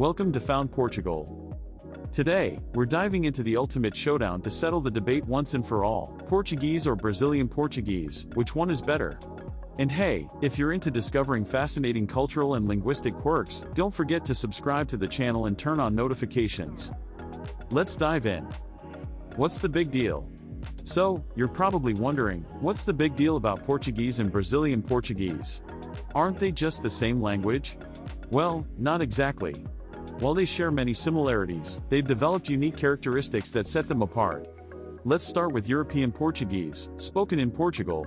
Welcome to Found Portugal. Today, we're diving into the ultimate showdown to settle the debate once and for all. Portuguese or Brazilian Portuguese, which one is better? And hey, if you're into discovering fascinating cultural and linguistic quirks, don't forget to subscribe to the channel and turn on notifications. Let's dive in. What's the big deal? So, you're probably wondering, what's the big deal about Portuguese and Brazilian Portuguese? Aren't they just the same language? Well, not exactly. While they share many similarities, they've developed unique characteristics that set them apart. Let's start with European Portuguese, spoken in Portugal.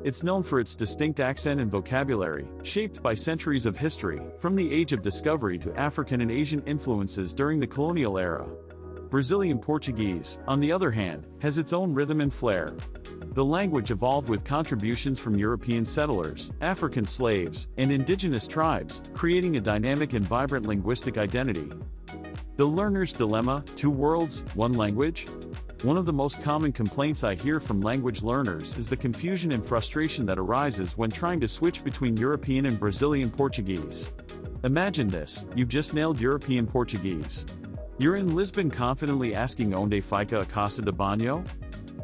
It's known for its distinct accent and vocabulary, shaped by centuries of history, from the Age of Discovery to African and Asian influences during the colonial era. Brazilian Portuguese, on the other hand, has its own rhythm and flair. The language evolved with contributions from European settlers, African slaves, and indigenous tribes, creating a dynamic and vibrant linguistic identity. The learner's dilemma: two worlds, one language? One of the most common complaints I hear from language learners is the confusion and frustration that arises when trying to switch between European and Brazilian Portuguese. Imagine this: you've just nailed European Portuguese. You're in Lisbon confidently asking "Onde fica a casa de banho?"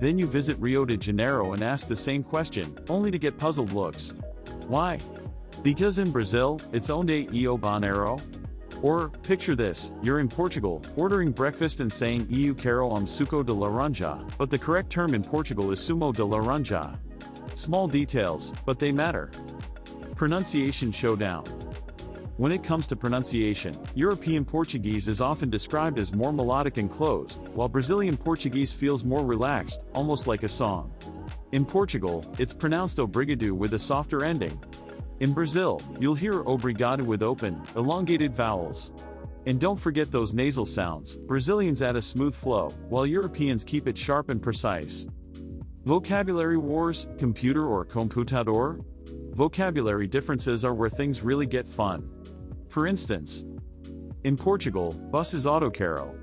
Then you visit Rio de Janeiro and ask the same question, only to get puzzled looks. Why? Because in Brazil, it's "Onde io banheiro?" Or, picture this, you're in Portugal, ordering breakfast and saying "Eu quero suco de laranja," but the correct term in Portugal is "sumo de laranja." Small details, but they matter. Pronunciation showdown. When it comes to pronunciation, European Portuguese is often described as more melodic and closed, while Brazilian Portuguese feels more relaxed, almost like a song. In Portugal, it's pronounced obrigado with a softer ending. In Brazil, you'll hear obrigado with open, elongated vowels. And don't forget those nasal sounds. Brazilians add a smooth flow, while Europeans keep it sharp and precise. Vocabulary wars, computer or computador? Vocabulary differences are where things really get fun. For instance, in Portugal, bus is autocarro.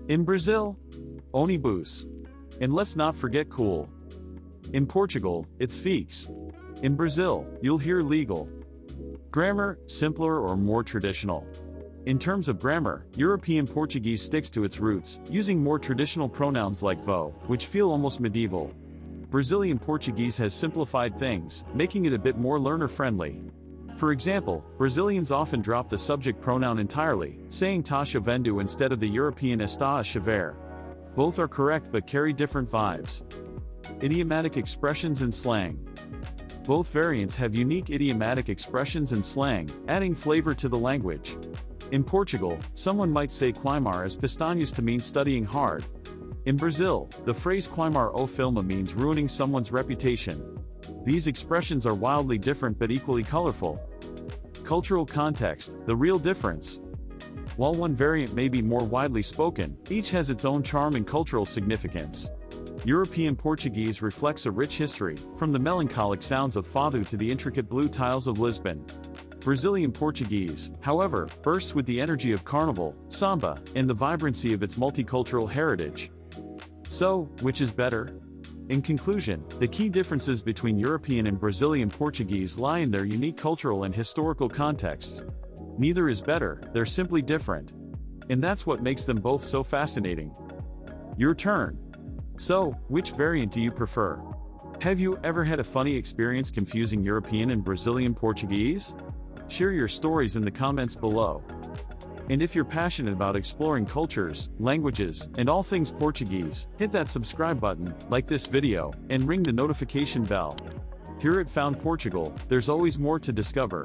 In Brazil, ônibus. And let's not forget cool. In Portugal, it's fixe. In Brazil, you'll hear legal. Grammar, simpler or more traditional? In terms of grammar, European Portuguese sticks to its roots, using more traditional pronouns like vo, which feel almost medieval. Brazilian Portuguese has simplified things, making it a bit more learner-friendly. For example, Brazilians often drop the subject pronoun entirely, saying tá chovendo instead of the European está a chover. Both are correct but carry different vibes. Idiomatic expressions and slang. Both variants have unique idiomatic expressions and slang, adding flavor to the language. In Portugal, someone might say "queimar as pestañas" to mean studying hard. In Brazil, the phrase "queimar o filme" means ruining someone's reputation. These expressions are wildly different but equally colorful. Cultural context, the real difference. While one variant may be more widely spoken, each has its own charm and cultural significance. European Portuguese reflects a rich history, from the melancholic sounds of fado to the intricate blue tiles of Lisbon. Brazilian Portuguese, however, bursts with the energy of carnival, samba, and the vibrancy of its multicultural heritage. So, which is better? In conclusion, the key differences between European and Brazilian Portuguese lie in their unique cultural and historical contexts. Neither is better, they're simply different. And that's what makes them both so fascinating. Your turn. So, which variant do you prefer? Have you ever had a funny experience confusing European and Brazilian Portuguese? Share your stories in the comments below. And if you're passionate about exploring cultures, languages, and all things Portuguese, hit that subscribe button, like this video, and ring the notification bell. Here at Found Portugal, there's always more to discover.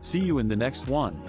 See you in the next one.